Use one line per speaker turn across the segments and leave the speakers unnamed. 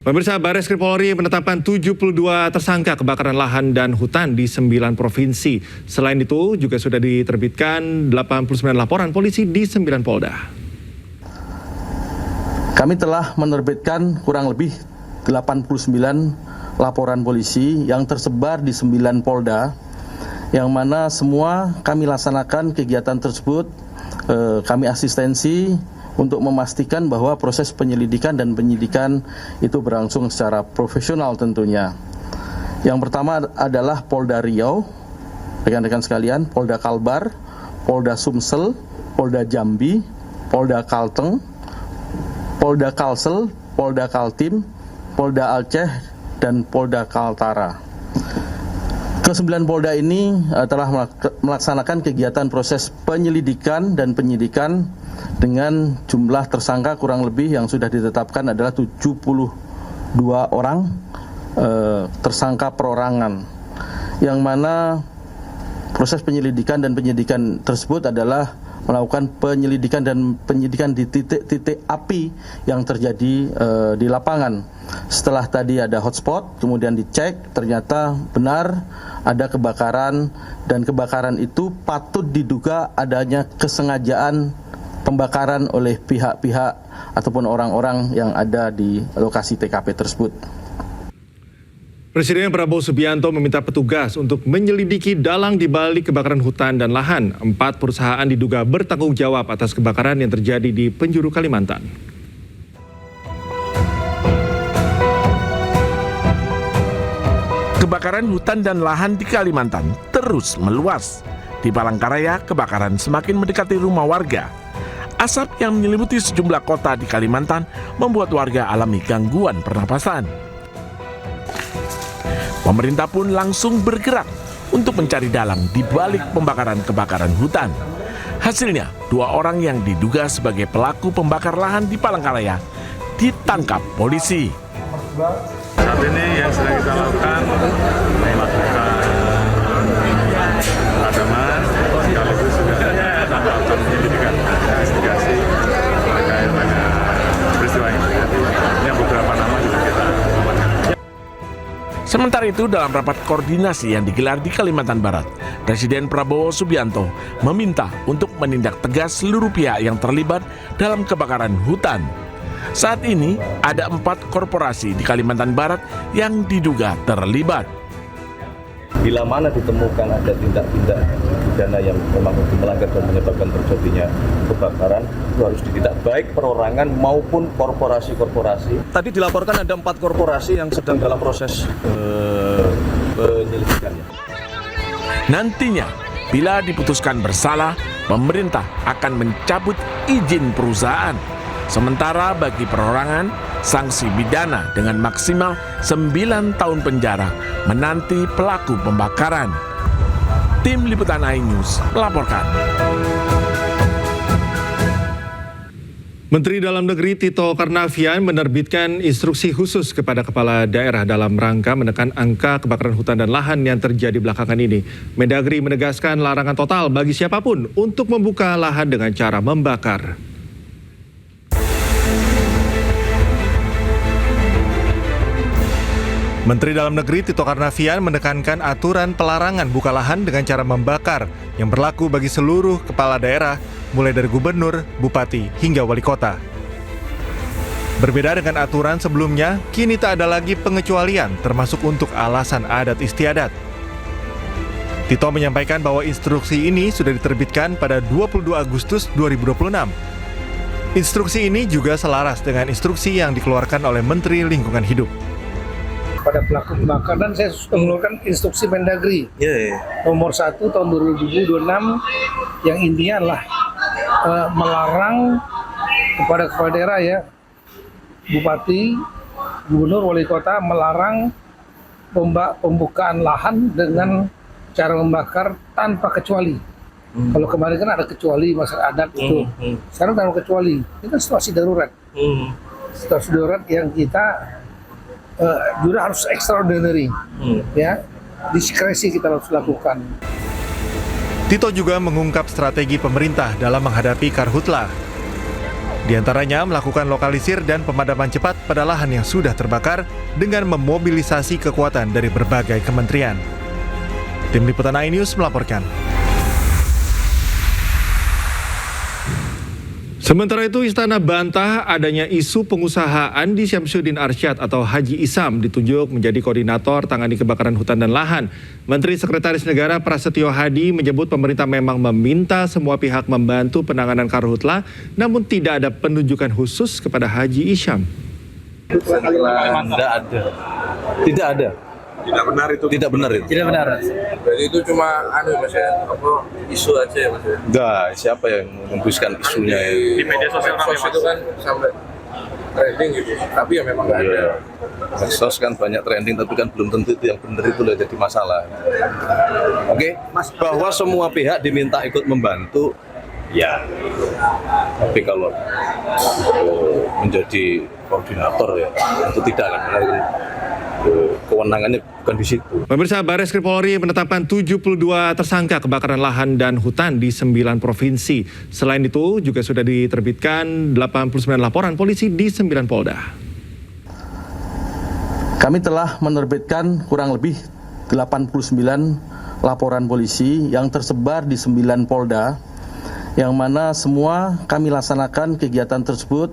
Pemirsa, Barreskrim Polri menetapkan 72 tersangka kebakaran lahan dan hutan di 9 provinsi. Selain itu, juga sudah diterbitkan 89 laporan polisi di 9 Polda.
Kami telah menerbitkan kurang lebih 89 laporan polisi yang tersebar di 9 Polda, yang mana semua kami laksanakan kegiatan tersebut, kami asistensi untuk memastikan bahwa proses penyelidikan dan penyidikan itu berlangsung secara profesional tentunya. Yang pertama adalah Polda Riau, rekan-rekan sekalian, Polda Kalbar, Polda Sumsel, Polda Jambi, Polda Kalteng, Polda Kalsel, Polda Kaltim, Polda Aceh, dan Polda Kaltara. Ke-9 Polda ini telah melaksanakan kegiatan proses penyelidikan dan penyidikan dengan jumlah tersangka kurang lebih yang sudah ditetapkan adalah 72 orang tersangka perorangan, yang mana proses penyelidikan dan penyidikan tersebut adalah melakukan penyelidikan dan penyidikan di titik-titik api yang terjadi di lapangan. Setelah tadi ada hotspot, kemudian dicek, ternyata benar ada kebakaran, dan kebakaran itu patut diduga adanya kesengajaan pembakaran oleh pihak-pihak ataupun orang-orang yang ada di lokasi TKP tersebut.
Presiden Prabowo Subianto meminta petugas untuk menyelidiki dalang di balik kebakaran hutan dan lahan. 4 perusahaan diduga bertanggung jawab atas kebakaran yang terjadi di penjuru Kalimantan.
Kebakaran hutan dan lahan di Kalimantan terus meluas. Di Palangkaraya, kebakaran semakin mendekati rumah warga. Asap yang menyelimuti sejumlah kota di Kalimantan membuat warga alami gangguan pernapasan. Pemerintah pun langsung bergerak untuk mencari dalang di balik pembakaran kebakaran hutan. Hasilnya, 2 orang yang diduga sebagai pelaku pembakar lahan di Palangkaraya ditangkap polisi.
Saat ini yang sedang kita lakukan melakukan pemadaman, sekaligus juga melakukan penyelidikan investigasi terkait dengan peristiwa ini. Ini beberapa nama juga kita amankan.
Sementara itu, dalam rapat koordinasi yang digelar di Kalimantan Barat, Presiden Prabowo Subianto meminta untuk menindak tegas seluruh pihak yang terlibat dalam kebakaran hutan. Saat ini, ada 4 korporasi di Kalimantan Barat yang diduga terlibat.
Bila mana ditemukan ada tindak-tindak pidana yang memang melanggar dan menyebabkan terjadinya kebakaran, itu harus ditindak baik perorangan maupun korporasi-korporasi. Tadi dilaporkan ada 4 korporasi yang sedang dalam proses penyelidikannya.
Nantinya, bila diputuskan bersalah, pemerintah akan mencabut izin perusahaan. Sementara bagi perorangan, sanksi pidana dengan maksimal 9 tahun penjara menanti pelaku pembakaran. Tim Liputan iNews melaporkan.
Menteri Dalam Negeri Tito Karnavian menerbitkan instruksi khusus kepada kepala daerah dalam rangka menekan angka kebakaran hutan dan lahan yang terjadi belakangan ini. Mendagri menegaskan larangan total bagi siapapun untuk membuka lahan dengan cara membakar. Menteri Dalam Negeri Tito Karnavian menekankan aturan pelarangan buka lahan dengan cara membakar yang berlaku bagi seluruh kepala daerah, mulai dari gubernur, bupati, hingga wali kota. Berbeda dengan aturan sebelumnya, kini tak ada lagi pengecualian termasuk untuk alasan adat istiadat. Tito menyampaikan bahwa instruksi ini sudah diterbitkan pada 22 Agustus 2026. Instruksi ini juga selaras dengan instruksi yang dikeluarkan oleh Menteri Lingkungan Hidup.
Pada pelaku pembakaran, saya sudah mengeluarkan instruksi Mendagri nomor 1 tahun 2026 yang intinya adalah melarang kepada kepala daerah, ya, bupati, gubernur, wali kota, melarang pembukaan lahan dengan cara membakar tanpa kecuali. Kalau kemarin kan ada kecuali masalah adat itu, sekarang tanpa kecuali. Ini kan situasi darurat, situasi darurat yang kita juga harus extraordinary, ya, diskresi kita harus lakukan.
Tito juga mengungkap strategi pemerintah dalam menghadapi karhutla. Di antaranya melakukan lokalisir dan pemadaman cepat pada lahan yang sudah terbakar dengan memobilisasi kekuatan dari berbagai kementerian. Tim Liputan iNews melaporkan. Sementara itu, Istana bantah adanya isu pengusaha Andi Syamsuddin Arsyad atau Haji Isam ditunjuk menjadi koordinator tangani kebakaran hutan dan lahan. Menteri Sekretaris Negara Prasetyo Hadi menyebut pemerintah memang meminta semua pihak membantu penanganan karhutla, namun tidak ada penunjukan khusus kepada Haji Isam.
Tidak ada.
Tidak benar itu.
Tidak benar itu.
Tidak benar.
Berarti itu cuma mas ya, isu aja ya mas ya.
Enggak, siapa yang mengembuskan isunya?
Di media sosial itu kan sampai trending gitu, tapi ya memang nggak ada.
Medsos kan banyak trending, tapi kan belum tentu itu yang benar itu jadi masalah. Oke, bahwa semua pihak diminta ikut membantu, ya. Tapi kalau menjadi koordinator ya, itu tidak kan. Kewenangannya bukan di situ.
Pemirsa, Barreskrim Polri menetapkan 72 tersangka kebakaran lahan dan hutan di 9 provinsi. Selain itu, juga sudah diterbitkan 89 laporan polisi di 9 Polda.
Kami telah menerbitkan kurang lebih 89 laporan polisi yang tersebar di 9 Polda, yang mana semua kami laksanakan kegiatan tersebut.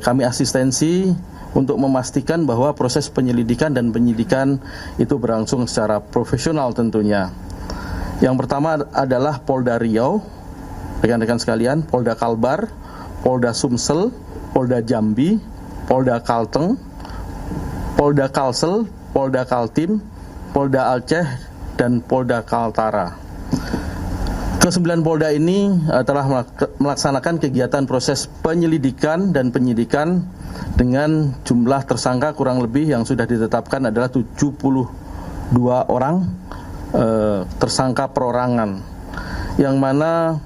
Kami asistensi untuk memastikan bahwa proses penyelidikan dan penyidikan itu berlangsung secara profesional tentunya. Yang pertama adalah Polda Riau, rekan-rekan sekalian, Polda Kalbar, Polda Sumsel, Polda Jambi, Polda Kalteng, Polda Kalsel, Polda Kaltim, Polda Aceh, dan Polda Kaltara. Ke-9 Polda ini telah melaksanakan kegiatan proses penyelidikan dan penyidikan dengan jumlah tersangka kurang lebih yang sudah ditetapkan adalah 72 orang tersangka perorangan, yang mana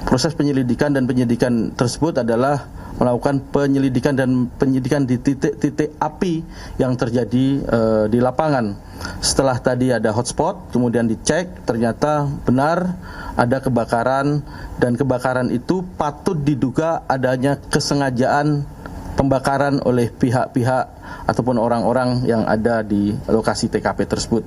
proses penyelidikan dan penyidikan tersebut adalah melakukan penyelidikan dan penyidikan di titik-titik api yang terjadi di lapangan. Setelah tadi ada hotspot, kemudian dicek, ternyata benar ada kebakaran, dan kebakaran itu patut diduga adanya kesengajaan pembakaran oleh pihak-pihak ataupun orang-orang yang ada di lokasi TKP tersebut.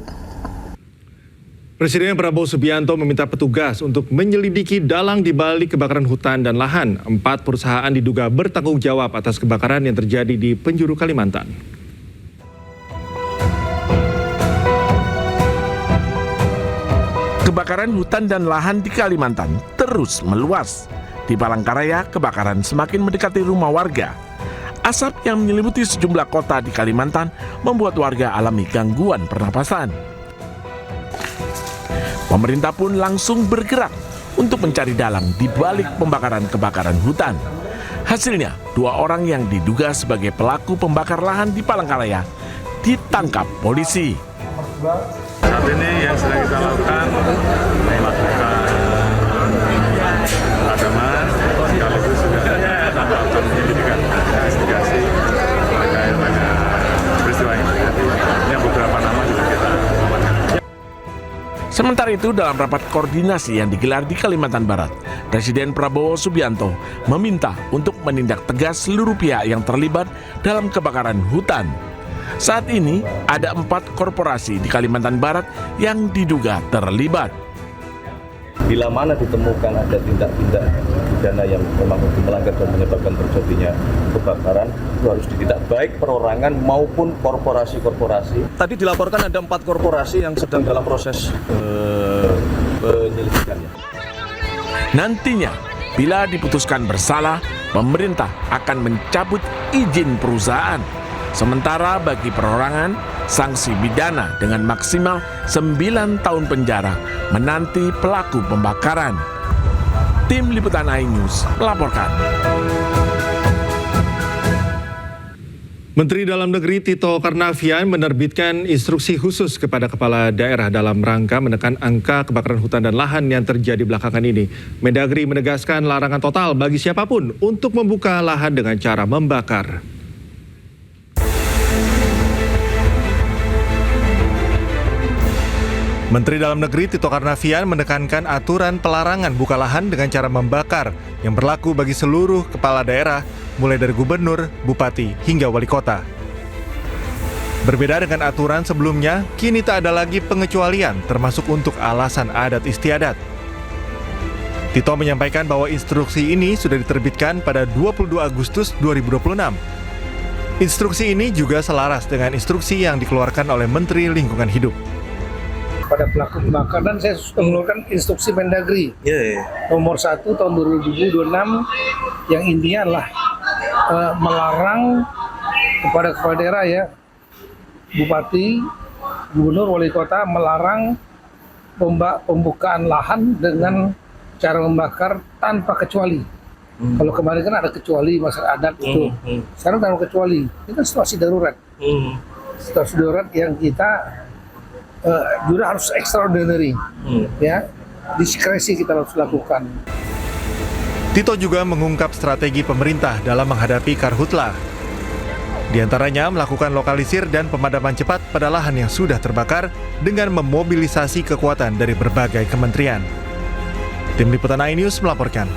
Presiden Prabowo Subianto meminta petugas untuk menyelidiki dalang di balik kebakaran hutan dan lahan. 4 perusahaan diduga bertanggung jawab atas kebakaran yang terjadi di penjuru Kalimantan.
Kebakaran hutan dan lahan di Kalimantan terus meluas. Di Palangkaraya, kebakaran semakin mendekati rumah warga. Asap yang menyelimuti sejumlah kota di Kalimantan membuat warga alami gangguan pernapasan. Pemerintah pun langsung bergerak untuk mencari dalang di balik pembakaran kebakaran hutan. Hasilnya, 2 orang yang diduga sebagai pelaku pembakar lahan di Palangkaraya ditangkap polisi.
Saat ini yang sedang kita lakukan melakukan pemadaman, sekaligus juga melakukan penyelidikan, investigasi terkait dengan peristiwa ini. Ini beberapa nama juga kita amankan.
Sementara itu, dalam rapat koordinasi yang digelar di Kalimantan Barat, Presiden Prabowo Subianto meminta untuk menindak tegas seluruh pihak yang terlibat dalam kebakaran hutan. Saat ini, ada 4 korporasi di Kalimantan Barat yang diduga terlibat.
Bila mana ditemukan ada tindak-tindak pidana yang memang melanggar dan menyebabkan terjadinya kebakaran, itu harus ditindak baik perorangan maupun korporasi-korporasi. Tadi dilaporkan ada 4 korporasi yang sedang dalam proses penyelidikannya.
Nantinya, bila diputuskan bersalah, pemerintah akan mencabut izin perusahaan. Sementara bagi perorangan, sanksi pidana dengan maksimal 9 tahun penjara menanti pelaku pembakaran. Tim Liputan iNews melaporkan.
Menteri Dalam Negeri Tito Karnavian menerbitkan instruksi khusus kepada kepala daerah dalam rangka menekan angka kebakaran hutan dan lahan yang terjadi belakangan ini. Mendagri menegaskan larangan total bagi siapapun untuk membuka lahan dengan cara membakar. Menteri Dalam Negeri Tito Karnavian menekankan aturan pelarangan buka lahan dengan cara membakar yang berlaku bagi seluruh kepala daerah, mulai dari gubernur, bupati, hingga wali kota. Berbeda dengan aturan sebelumnya, kini tak ada lagi pengecualian termasuk untuk alasan adat istiadat. Tito menyampaikan bahwa instruksi ini sudah diterbitkan pada 22 Agustus 2026. Instruksi ini juga selaras dengan instruksi yang dikeluarkan oleh Menteri Lingkungan Hidup.
Pada pelaku pembakaran saya mengeluarkan instruksi Mendagri nomor 1 tahun 2026 yang intinya adalah melarang kepada kepala daerah ya, bupati, gubernur, wali kota melarang pembukaan lahan dengan cara membakar tanpa kecuali. Kalau kemarin kan ada kecuali masalah adat itu, sekarang tanpa kecuali. Ini kan situasi darurat, situasi darurat yang kita juga harus extraordinary, ya, diskresi kita harus lakukan.
Tito juga mengungkap strategi pemerintah dalam menghadapi karhutla. Di antaranya melakukan lokalisir dan pemadaman cepat pada lahan yang sudah terbakar dengan memobilisasi kekuatan dari berbagai kementerian. Tim Liputan iNews melaporkan.